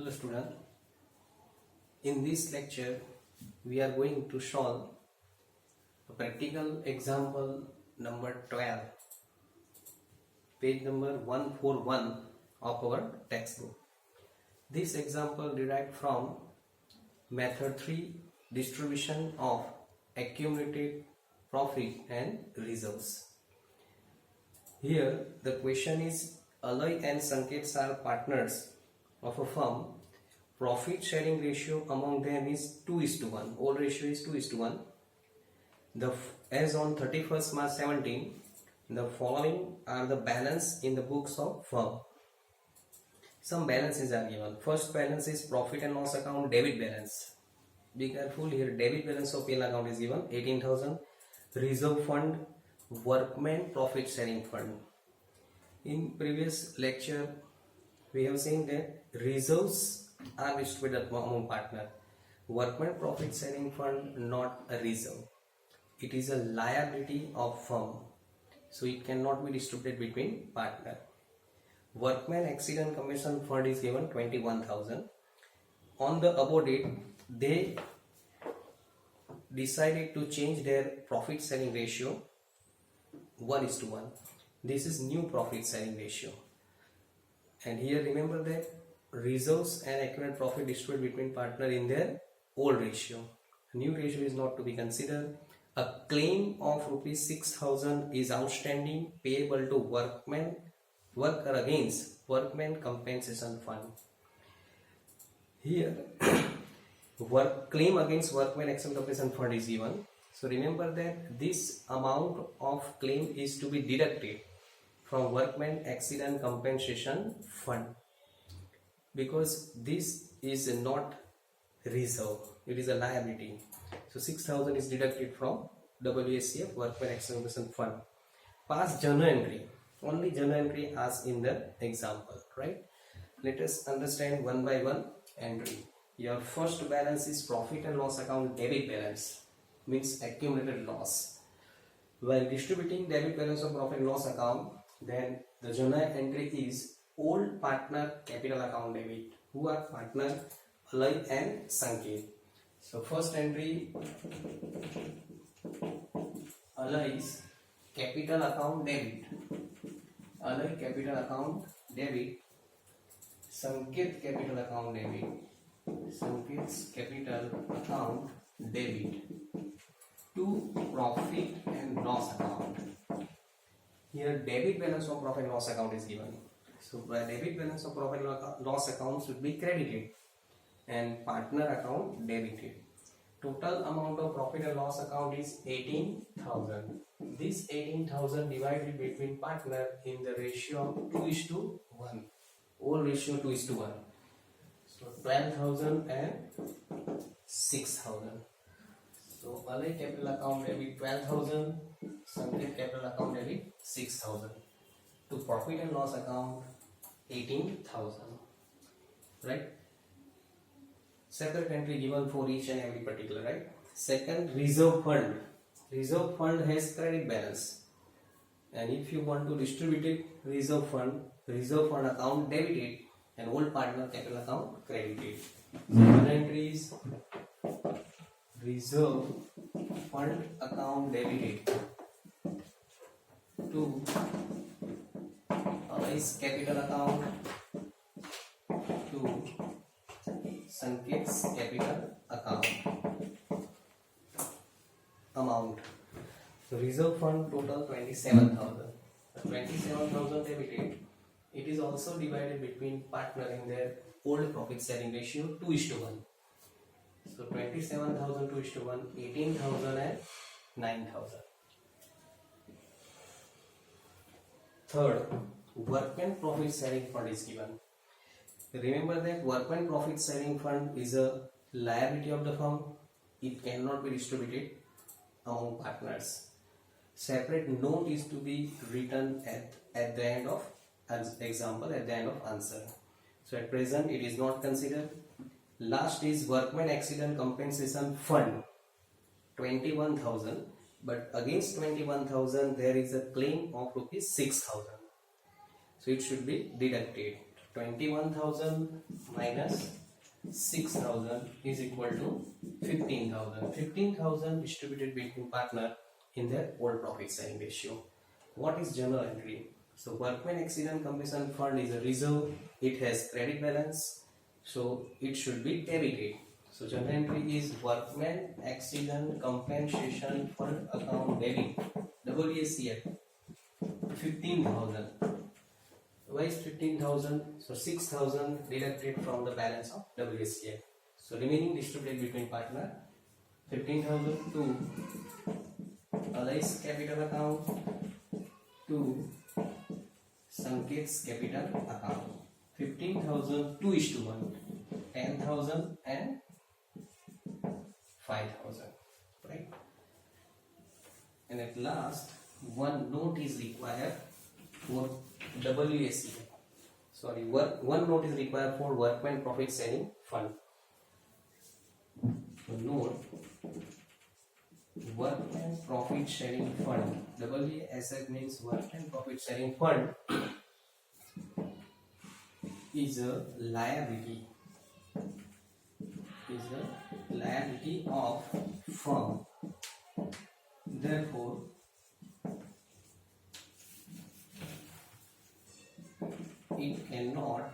Hello student, in this lecture we are going to solve a practical example number 12, page number 141 of our textbook. This example derived from method 3, distribution of accumulated profit and reserves. Here the question is, Alay and Sanket are partners of a firm. Profit sharing ratio among them is 2:1. Old ratio is 2:1. As on 31st March 17, the following are the balance in the books of firm. Some balances are given. First balance is profit and loss account debit balance. Be careful here. Debit balance of P&L account is given 18,000. Reserve fund, workman profit sharing fund. In previous lecture, we have seen that reserves are distributed among partner. Workman profit sharing fund not a reserve. It is a liability of firm, so it cannot be distributed between partner. Workman accident commission fund is given 21,000. On the above date, they decided to change their profit sharing ratio 1:1. This is new profit sharing ratio. And here remember that reserves and accumulated profit distributed between partner in their old ratio. New ratio is not to be considered. A claim of rupees 6,000 is outstanding payable to worker against workman compensation fund. Here claim against workman accident compensation fund is given. So remember that this amount of claim is to be deducted from workman accident compensation fund, because this is not reserve, it is a liability. So 6,000 is deducted from WACF, workman accident compensation fund. Past journal entry, only journal entry as in the example, right? Let us understand one by one entry. Your first balance is profit and loss account debit balance, means accumulated loss. While distributing debit balance of profit and loss account, then the journal entry is old partner capital account debit. Who are partner? Alay and Sanket. So first entry, Alay's capital account debit. Alay capital account debit. Sanket capital account debit. Sanket's capital account debit to profit and loss account. Here debit balance of profit and loss account is given. So debit balance of profit and loss account should be credited and partner account debited. Total amount of profit and loss account is 18,000. This 18,000 divided between partner in the ratio of 2:1. Old ratio 2:1. So 12,000 and 6,000. So Alay capital account debit 12,000, Sanket capital account debit 6,000. To profit and loss account 18,000. Right? Separate entry given for each and every particular, right? Second, reserve fund. Reserve fund has credit balance. And if you want to distribute it, reserve fund account debited and old partner capital account credited. Second entry is reserve fund account debited to Alay's capital account to Sanket's capital account amount. So reserve fund total 27,000. 27,000 debited. It is also divided between partner in their old profit sharing ratio 2:1. So 27,000 2:1, 18,000 and 9,000. Third, workman profit sharing fund is given. Remember that workman profit sharing fund is a liability of the firm. It cannot be distributed among partners. Separate note is to be written at the end of example, at the end of answer. So at present it is not considered. Last is workman accident compensation fund 21,000, but against 21,000 there is a claim of rupees 6,000. So it should be deducted. 21,000 minus 6,000 is equal to 15,000. 15,000 distributed between partner in their whole profit sharing ratio. What is journal entry? So workman accident compensation fund is a reserve. It has credit balance, so it should be debited. So journal entry is workman accident compensation fund account debit, WACF, 15,000. Why is 15,000? So 6,000 deducted from the balance of WACF. So remaining distributed between partner. 15,000 to Allies capital account to Sanket's capital account. 15,000 2:1, 10,000 and 5,000, right? And at last, one note is required for WACF. Sorry, one note is required for workman profit sharing fund. So note, workman profit sharing fund. WACF means workman profit sharing fund is a liability. Is a liability of firm. Therefore, it cannot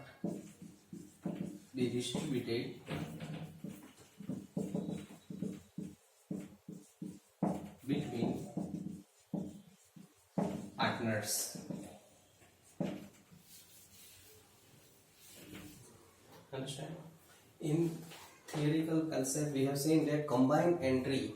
be distributed between partners. Understand? In theoretical concept, we have seen that combined entry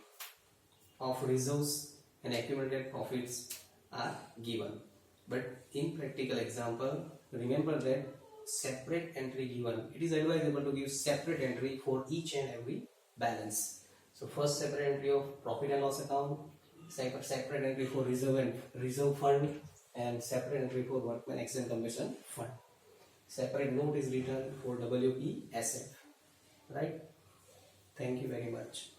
of reserves and accumulated profits are given. But in practical example, remember that separate entry given. It is advisable to give separate entry for each and every balance. So first separate entry of profit and loss account, separate entry for reserve fund, and separate entry for workman accident compensation fund. Separate note is written for WPSF. Right? Thank you very much.